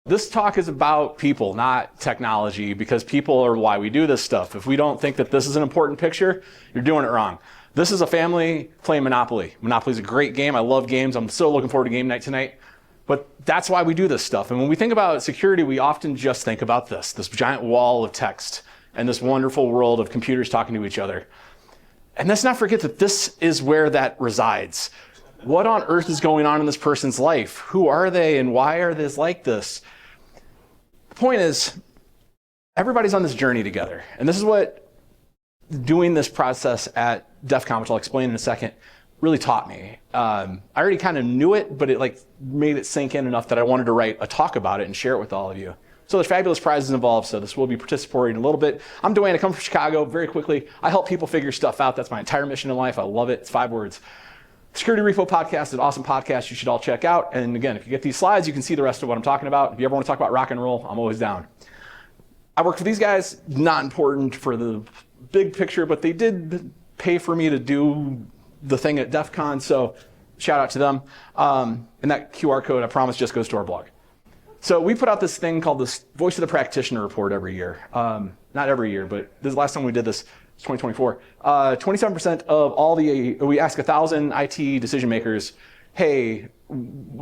This talk is about people, not technology, because people are why we do this stuff. If we don't think that this is an important picture, you're doing it wrong. This is a family playing Monopoly. Monopoly is a great game. I love games. I'm so looking forward to game night tonight. But that's why we do this stuff. And when we think about security, we often just think about this giant wall of text and this wonderful world of computers talking to each other. And let's not forget that this is where that resides. What on earth is going on in this person's life? Who are they and why are they like this? The point is, everybody's on this journey together. And this is what doing this process at DefCon, which I'll explain in a second, really taught me. I already kind of knew it, but it made it sink in enough that I wanted to write a talk about it and share it with all of you. So there's fabulous prizes involved, so this will be participatory in a little bit. I'm Dwayne, I come from Chicago. Very quickly, I help people figure stuff out. That's my entire mission in life. I love it. It's 5 words. Security Repo Podcast is an awesome podcast you should all check out. And again, if you get these slides, you can see the rest of what I'm talking about. If you ever want to talk about rock and roll, I'm always down. I work for these guys, not important for the big picture, but they did pay for me to do the thing at DefCon, so shout out to them. And that QR code, I promise, just goes to our blog. So we put out this thing called this Voice of the Practitioner report every year. Not every year, but this is the last time we did this. 2024. 27% of all we ask 1,000 IT decision makers, hey,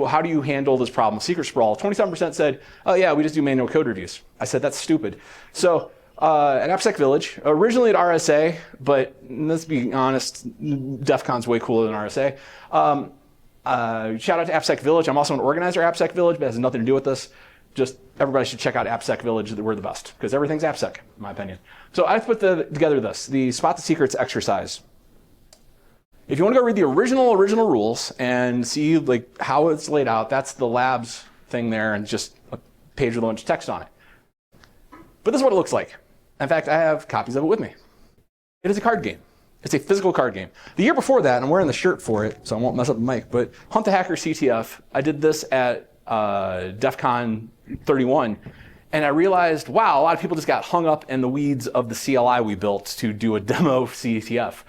how do you handle this problem, secret sprawl? 27% said, oh yeah, we just do manual code reviews. I said, that's stupid. So at AppSec Village, originally at RSA, but let's be honest, DefCon's way cooler than RSA. Shout out to AppSec Village. I'm also an organizer at AppSec Village, but it has nothing to do with this. Just everybody should check out AppSec Village. We're the best because everything's AppSec, in my opinion. So I put together the Spot the Secrets exercise. If you want to go read the original rules and see how it's laid out, that's the labs thing there and just a page with a bunch of text on it. But this is what it looks like. In fact, I have copies of it with me. It is a card game. It's a physical card game. The year before that, and I'm wearing the shirt for it, so I won't mess up the mic, but Hunt the Hacker CTF, I did this at DefCon 31, and I realized, wow, a lot of people just got hung up in the weeds of the CLI we built to do a demo CTF.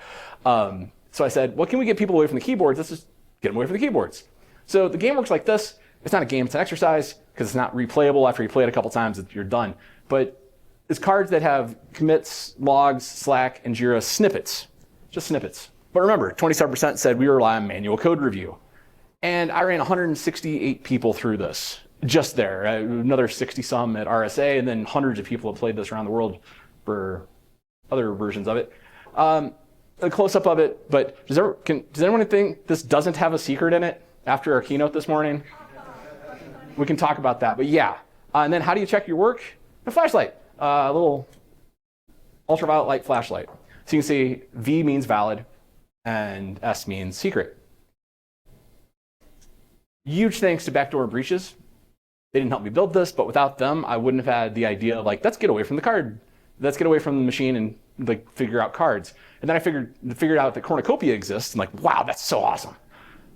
So I said, what can we get people away from the keyboards? Let's just get them away from the keyboards. So the game works like this. It's not a game, it's an exercise, because it's not replayable. After you play it a couple times, you're done. But it's cards that have commits, logs, Slack, and Jira snippets, just snippets. But remember, 27% said we rely on manual code review. And I ran 168 people through this, just there. Another 60-some at RSA, and then hundreds of people have played this around the world for other versions of it. A close-up of it, but does anyone think this doesn't have a secret in it after our keynote this morning? We can talk about that, but yeah. And then how do you check your work? A flashlight, a little ultraviolet light flashlight. So you can see V means valid, and S means secret. Huge thanks to backdoor breaches. They didn't help me build this, but without them, I wouldn't have had the idea of let's get away from the card. Let's get away from the machine and figure out cards. And then I figured out that cornucopia exists, and wow, that's so awesome.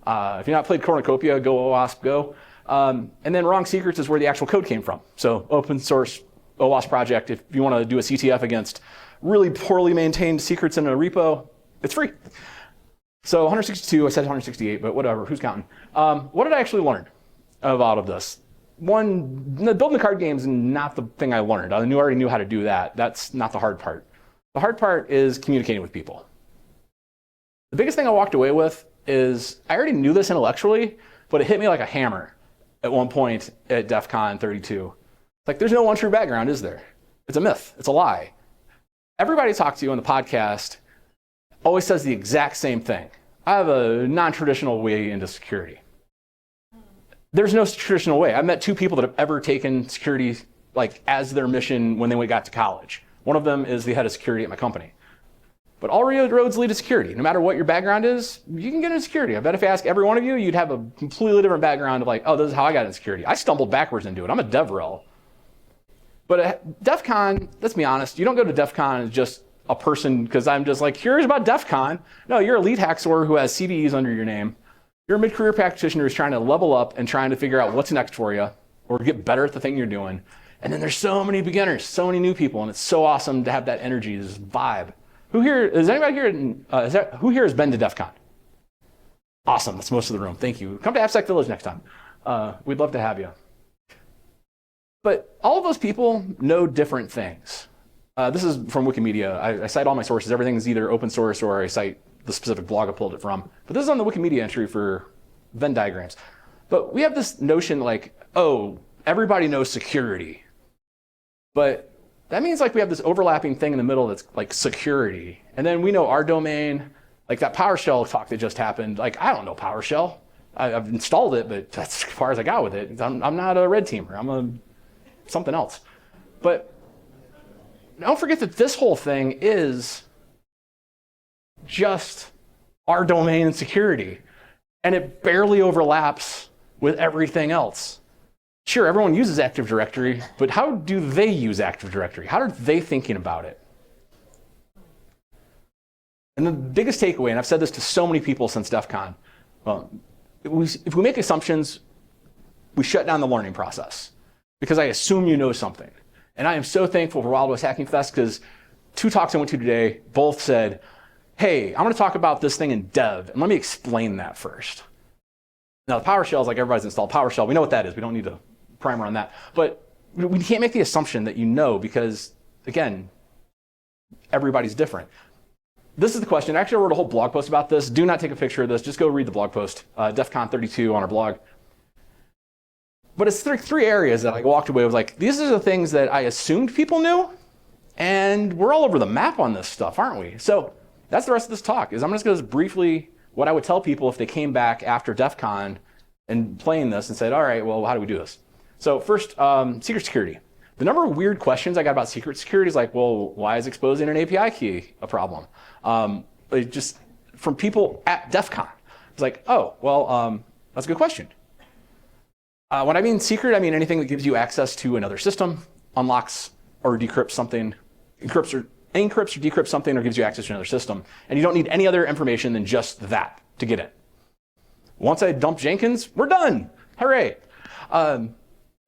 If you've not played cornucopia, go OWASP, go. And then wrong secrets is where the actual code came from. So open source OWASP project, if you want to do a CTF against really poorly maintained secrets in a repo, it's free. So 162, I said 168, but whatever, who's counting? What did I actually learn about all of this? One, building the card games is not the thing I learned. I already knew how to do that. That's not the hard part. The hard part is communicating with people. The biggest thing I walked away with is I already knew this intellectually, but it hit me like a hammer at one point at DefCon 32. There's no one true background, is there? It's a myth. It's a lie. Everybody I talk to on the podcast always says the exact same thing. I have a non-traditional way into security. There's no traditional way. I've met 2 people that have ever taken security as their mission when they got to college. One of them is the head of security at my company. But all roads lead to security. No matter what your background is, you can get into security. I bet if I ask every one of you, you'd have a completely different background of oh, this is how I got into security. I stumbled backwards into it. I'm a DevRel. But at DefCon, let's be honest, you don't go to DefCon as just a person because I'm just curious about DefCon. No, you're a lead hacksaw who has CVEs under your name. You're a mid-career practitioner who's trying to level up and trying to figure out what's next for you or get better at the thing you're doing. And then there's so many beginners, so many new people, and it's so awesome to have that energy, this vibe. Who here, is anybody here, who here has been to DefCon? Awesome, that's most of the room, thank you. Come to AppSec Village next time. We'd love to have you. But all of those people know different things. This is from Wikimedia. I cite all my sources. Everything is either open source or I cite the specific blog I pulled it from. But this is on the Wikimedia entry for Venn diagrams. But we have this notion like, oh, everybody knows security. But that means like we have this overlapping thing in the middle that's like security. And then we know our domain, like that PowerShell talk that just happened. Like, I don't know PowerShell. I've installed it, but that's as far as I got with it. I'm not a red teamer. I'm something else. But don't forget that this whole thing is just our domain and security. And it barely overlaps with everything else. Sure, everyone uses Active Directory, but how do they use Active Directory? How are they thinking about it? And the biggest takeaway, and I've said this to so many people since DefCon, well, if we make assumptions, we shut down the learning process because I assume you know something. And I am so thankful for Wild West Hacking Fest because 2 talks I went to today both said, hey, I'm going to talk about this thing in dev, and let me explain that first. Now, the PowerShell is like everybody's installed PowerShell. We know what that is. We don't need a primer on that. But we can't make the assumption that you know because, again, everybody's different. This is the question. Actually, I wrote a whole blog post about this. Do not take a picture of this. Just go read the blog post, DefCon 32 on our blog. But it's 3 areas that I walked away with like, these are the things that I assumed people knew, and we're all over the map on this stuff, aren't we? So that's the rest of this talk, is I'm just going to briefly what I would tell people if they came back after DefCon and playing this and said, all right, well, how do we do this? So first, secret security. The number of weird questions I got about secret security is like, well, why is exposing an API key a problem? Just from people at DefCon. It's like, oh, well, that's a good question. When I mean secret, I mean anything that gives you access to another system, unlocks or decrypts something, encrypts or decrypts something, or gives you access to another system. And you don't need any other information than just that to get in. Once I dump Jenkins, we're done. Hooray.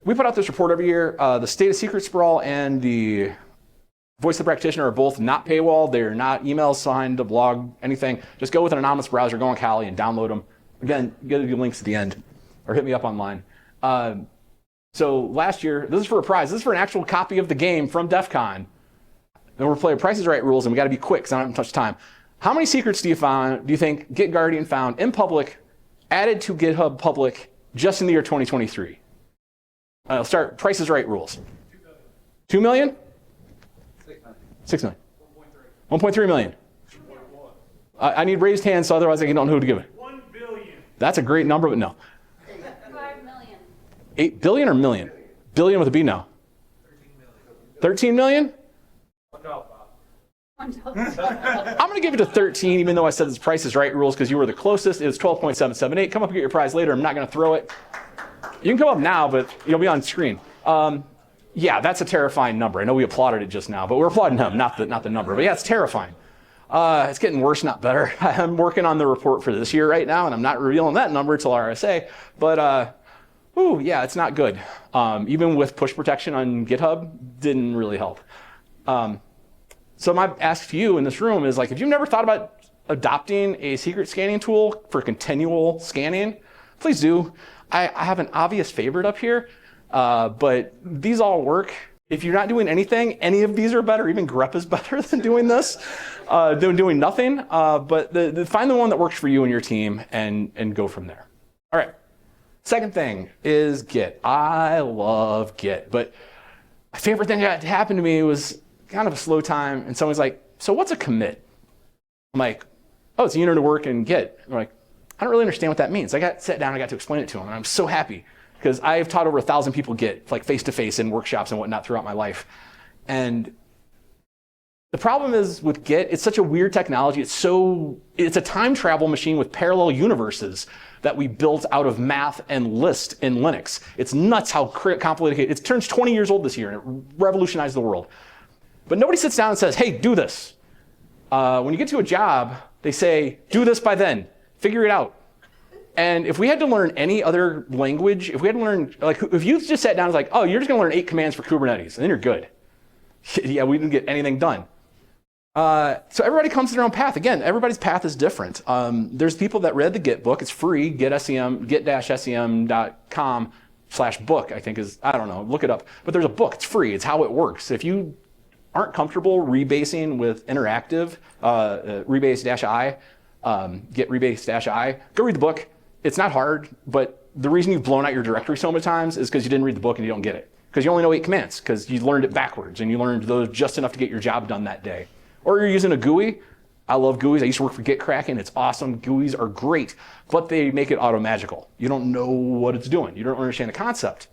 We put out this report every year. The state of secret sprawl and the voice of the practitioner are both not paywalled. They're not emails signed, a blog, anything. Just go with an anonymous browser, go on Kali and download them. Again, you get the links at the end, or hit me up online. So last year, this is for a prize. This is for an actual copy of the game from DefCon. And we're playing Price is Right rules, and we got to be quick because I don't have much time. How many secrets do you think GitGuardian found in public, added to GitHub public, just in the year 2023? I'll start Price is Right rules. 2 million? 6 million. 1.3 million. I need raised hands, so otherwise I don't know who to give it. 1 billion. That's a great number, but no. 5 million. 8 billion or million? Billion with a B now. 13 million? I'm going to give it to 13, even though I said this Price is Right rules because you were the closest. It was 12.778. Come up and get your prize later. I'm not going to throw it. You can come up now, but you'll be on screen. Yeah, that's a terrifying number. I know we applauded it just now, but we're applauding him, not the number. But yeah, it's terrifying. It's getting worse, not better. I'm working on the report for this year right now, and I'm not revealing that number till RSA. But yeah, it's not good. Even with push protection on GitHub, didn't really help. So my ask to you in this room is like, if you've never thought about adopting a secret scanning tool for continual scanning, please do. I have an obvious favorite up here, but these all work. If you're not doing anything, any of these are better. Even grep is better than doing this, than doing nothing. But find the one that works for you and your team and go from there. All right. Second thing is Git. I love Git, but my favorite thing that happened to me was kind of a slow time, and someone's like, so what's a commit? I'm like, oh, it's a unit of work in Git. I'm like, I don't really understand what that means. I got sat down, I got to explain it to him, and I'm so happy because I've taught over 1,000 people Git, like face-to-face in workshops and whatnot throughout my life. And the problem is with Git, it's such a weird technology. It's a time travel machine with parallel universes that we built out of math and list in Linux. It's nuts how complicated it turns 20 years old this year, and it revolutionized the world. But nobody sits down and says, hey, do this. When you get to a job, they say, do this by then. Figure it out. And if we had to learn any other language, if we had to learn, like, if you just sat down and was like, oh, you're just going to learn 8 commands for Kubernetes, and then you're good. Yeah, we didn't get anything done. So everybody comes to their own path. Again, everybody's path is different. There's people that read the Git book. It's free, git-scm.com. book, I think is, I don't know, look it up. But there's a book, it's free, it's how it works. If you aren't comfortable rebasing with interactive, rebase-i, get rebase-i, go read the book. It's not hard, but the reason you've blown out your directory so many times is because you didn't read the book and you don't get it. Because you only know 8 commands, because you learned it backwards and you learned those just enough to get your job done that day. Or you're using a GUI. I love GUIs. I used to work for GitCracken. It's awesome. GUIs are great, but they make it auto-magical. You don't know what it's doing. You don't understand the concept.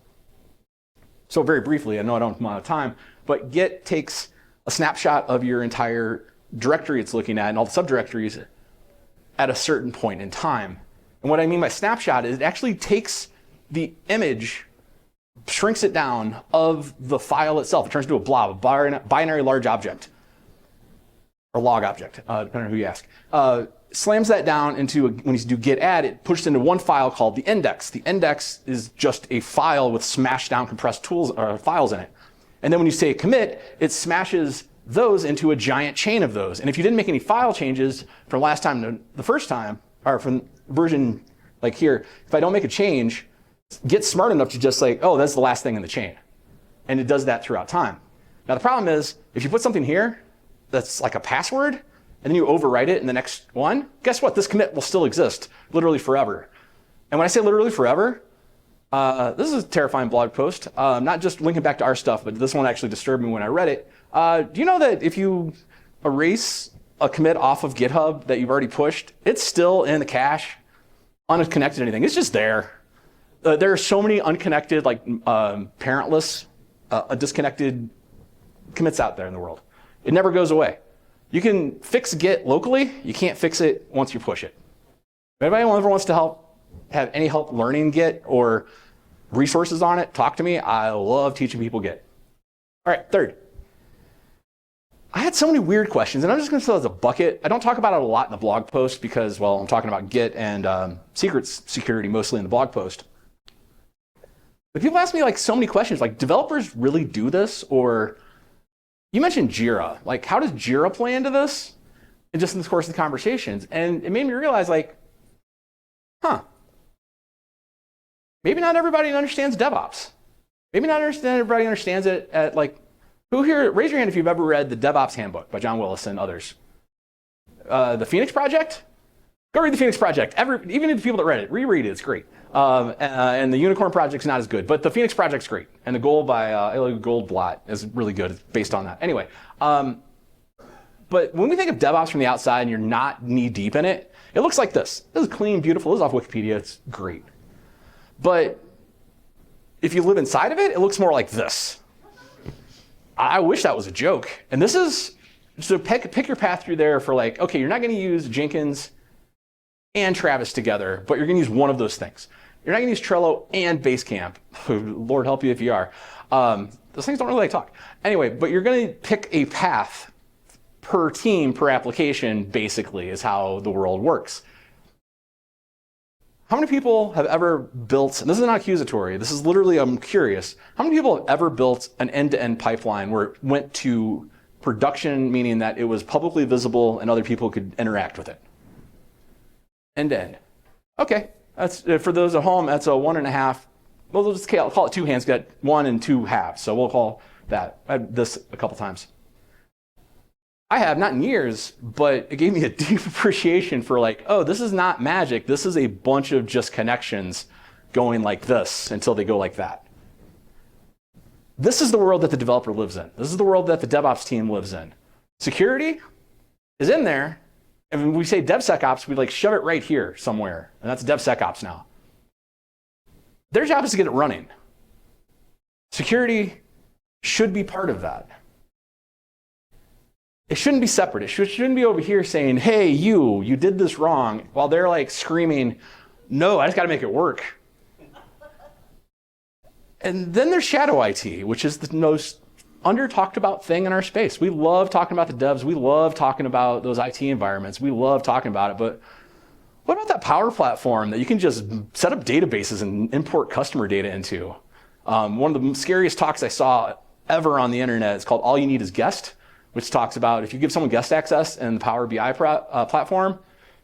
So very briefly, I know I don't have a lot of time, but Git takes a snapshot of your entire directory it's looking at and all the subdirectories at a certain point in time. And what I mean by snapshot is it actually takes the image, shrinks it down of the file itself. It turns into a blob, a binary large object, or log object, depending on who you ask. Slams that down into, when you do git add, it pushes into one file called the index. The index is just a file with smashed down compressed files in it. And then when you say commit, it smashes those into a giant chain of those. And if you didn't make any file changes from last time to the first time, or from version like here, if I don't make a change, Git's smart enough to just like, oh, that's the last thing in the chain. And it does that throughout time. Now the problem is, if you put something here that's like a password, and then you overwrite it in the next one, guess what? This commit will still exist literally forever. And when I say literally forever, this is a terrifying blog post, not just linking back to our stuff, but this one actually disturbed me when I read it. Do you know that if you erase a commit off of GitHub that you've already pushed, it's still in the cache, unconnected to anything. It's just there. There are so many unconnected, like parentless, disconnected commits out there in the world. It never goes away. You can fix Git locally. You can't fix it once you push it. If anybody ever wants to have any help learning Git or resources on it, talk to me. I love teaching people Git. All right, third. I had so many weird questions, and I'm just going to throw it as a bucket. I don't talk about it a lot in the blog post because, well, I'm talking about Git and secrets security mostly in the blog post. But people ask me like so many questions, like developers really do this? Or you mentioned Jira. Like, how does Jira play into this? And just in the course of the conversations. And it made me realize like, maybe not everybody understands DevOps. Maybe not everybody understands it at like, who here, raise your hand if you've ever read the DevOps Handbook by John Willis and others. The Phoenix Project? Go read the Phoenix Project. Even the people that read it, reread it, it's great. And the Unicorn Project's not as good, but the Phoenix Project's great. And the Gold by Goldblatt is really good. It's based on that. Anyway, but when we think of DevOps from the outside and you're not knee deep in it, it looks like this. This is clean, beautiful. This is off Wikipedia. It's great. But if you live inside of it, it looks more like this. I wish that was a joke. And this is, so pick your path through there for like, okay, you're not going to use Jenkins and Travis together, but you're going to use one of those things. You're not going to use Trello and Basecamp. Lord help you if you are. Those things don't really like talk. Anyway, but you're going to pick a path per team, per application, basically, is how the world works. How many people have ever built, and this is not accusatory, this is literally, I'm curious, how many people have ever built an end-to-end pipeline where it went to production, meaning that it was publicly visible and other people could interact with it? End-to-end. Okay, that's, for those at home, that's a 1.5, well, we'll just call it 2 hands, got 1 and 2 halves, so we'll call that. I had this a couple times. I have, not in years, but it gave me a deep appreciation for like, oh, this is not magic. This is a bunch of just connections going like this until they go like that. This is the world that the developer lives in. This is the world that the DevOps team lives in. Security is in there. And when we say DevSecOps, we like shove it right here somewhere. And that's DevSecOps now. Their job is to get it running. Security should be part of that. It shouldn't be separate. It shouldn't be over here saying, hey, you did this wrong, while they're like screaming, no, I just got to make it work. And then there's shadow IT, which is the most under-talked about thing in our space. We love talking about the devs. We love talking about those IT environments. We love talking about it. But what about that Power Platform that you can just set up databases and import customer data into? One of the scariest talks I saw ever on the internet is called All You Need Is Guest, which talks about if you give someone guest access in the Power BI platform,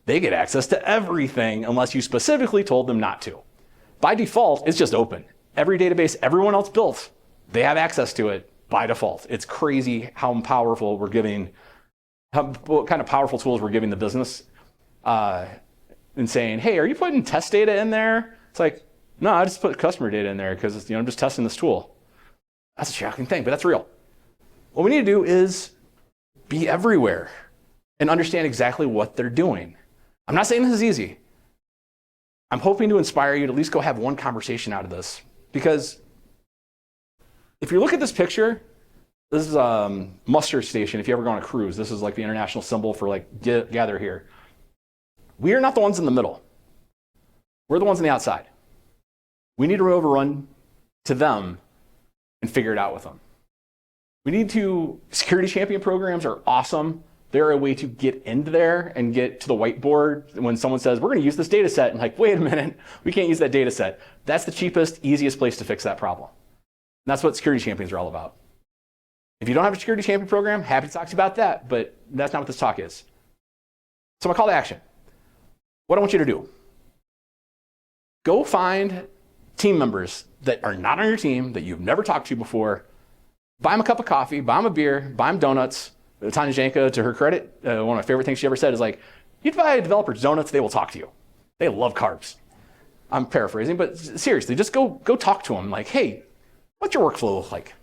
they get access to everything unless you specifically told them not to. By default, it's just open. every database everyone else built, they have access to it by default. It's crazy how powerful we're giving, what kind of powerful tools we're giving the business and saying, hey, are you putting test data in there? It's like, no, I just put customer data in there because I'm just testing this tool. That's a shocking thing, but that's real. What we need to do is be everywhere and understand exactly what they're doing. I'm not saying this is easy. I'm hoping to inspire you to at least go have one conversation out of this. Because if you look at this picture, this is a muster station. If you ever go on a cruise, this is like the international symbol for like gather here. We are not the ones in the middle. We're the ones on the outside. We need to overrun to them and figure it out with them. We need to, security champion programs are awesome. They're a way to get into there and get to the whiteboard when someone says, we're gonna use this data set, and like, wait a minute, we can't use that data set. That's the cheapest, easiest place to fix that problem. And that's what security champions are all about. If you don't have a security champion program, happy to talk to you about that, but that's not what this talk is. So my call to action. What I want you to do, go find team members that are not on your team, that you've never talked to before, buy them a cup of coffee, buy them a beer, buy them donuts. Tanya Janka, to her credit, one of my favorite things she ever said is like, you buy developers donuts, they will talk to you. They love carbs. I'm paraphrasing, but seriously, just go talk to them. Like, hey, what's your workflow look like?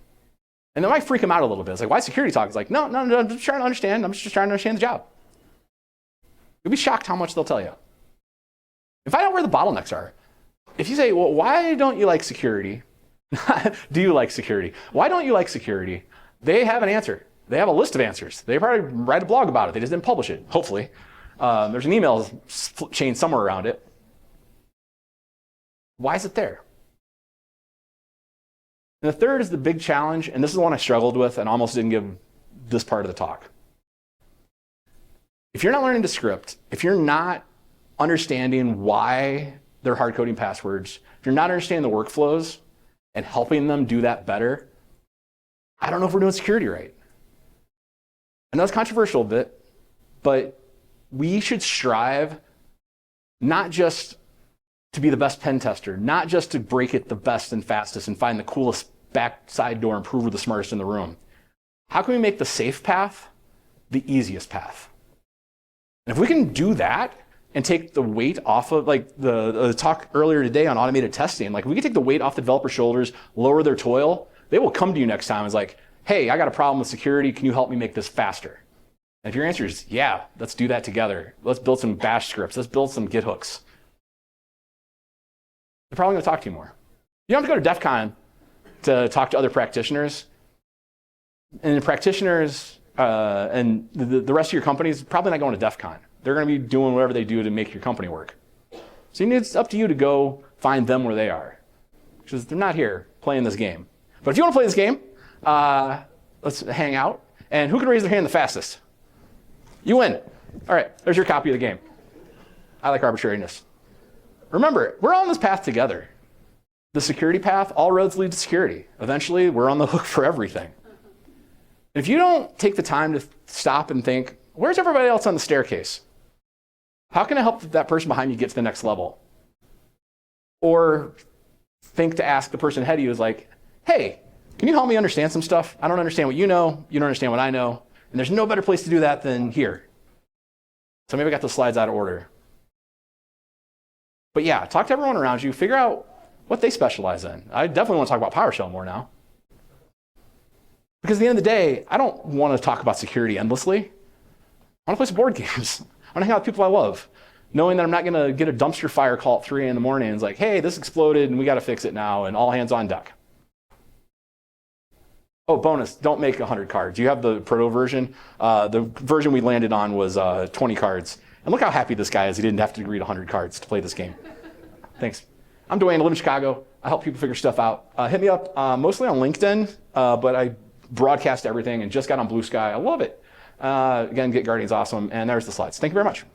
And that might freak them out a little bit. It's like, why security talk? It's like, no, I'm just trying to understand. I'm just trying to understand the job. You'll be shocked how much they'll tell you. And find out where the bottlenecks are. If you say, well, why don't you like security? Do you like security? Why don't you like security? They have an answer. They have a list of answers. They probably write a blog about it. They just didn't publish it, hopefully. There's an email chain somewhere around it. Why is it there? And the third is the big challenge, and this is the one I struggled with and almost didn't give this part of the talk. If you're not learning to script, if you're not understanding why they're hard coding passwords, if you're not understanding the workflows and helping them do that better, I don't know if we're doing security right. I know it's controversial a bit, but we should strive not just to be the best pen tester, not just to break it the best and fastest and find the coolest backside door improver, the smartest in the room. How can we make the safe path the easiest path? And if we can do that and take the weight off of, like the talk earlier today on automated testing, like if we can take the weight off the developer's shoulders, lower their toil, they will come to you next time and it's like, hey, I got a problem with security. Can you help me make this faster? And if your answer is, yeah, let's do that together. Let's build some bash scripts. Let's build some Git hooks. They're probably going to talk to you more. You don't have to go to DefCon to talk to other practitioners. And the practitioners and the rest of your company is probably not going to DefCon. They're going to be doing whatever they do to make your company work. So it's up to you to go find them where they are. Because they're not here playing this game. But if you want to play this game, let's hang out. And who can raise their hand the fastest? You win. All right, there's your copy of the game. I like arbitrariness. Remember, we're on this path together. The security path, all roads lead to security. Eventually, we're on the hook for everything. If you don't take the time to stop and think, where's everybody else on the staircase? How can I help that person behind you get to the next level? Or think to ask the person ahead of you is like, hey, can you help me understand some stuff? I don't understand what you know. You don't understand what I know. And there's no better place to do that than here. So maybe I got the slides out of order. But yeah, talk to everyone around you. Figure out what they specialize in. I definitely want to talk about PowerShell more now. Because at the end of the day, I don't want to talk about security endlessly. I want to play some board games. I want to hang out with people I love, knowing that I'm not going to get a dumpster fire call at 3 in the morning and it's like, hey, this exploded and we got to fix it now and all hands on deck. Oh, bonus, don't make 100 cards. You have the proto version. The version we landed on was 20 cards. And look how happy this guy is. He didn't have to read 100 cards to play this game. Thanks. I'm Dwayne. I live in Chicago. I help people figure stuff out. Hit me up mostly on LinkedIn, but I broadcast everything and just got on Blue Sky. I love it. Again, GitGuardian's awesome. And there's the slides. Thank you very much.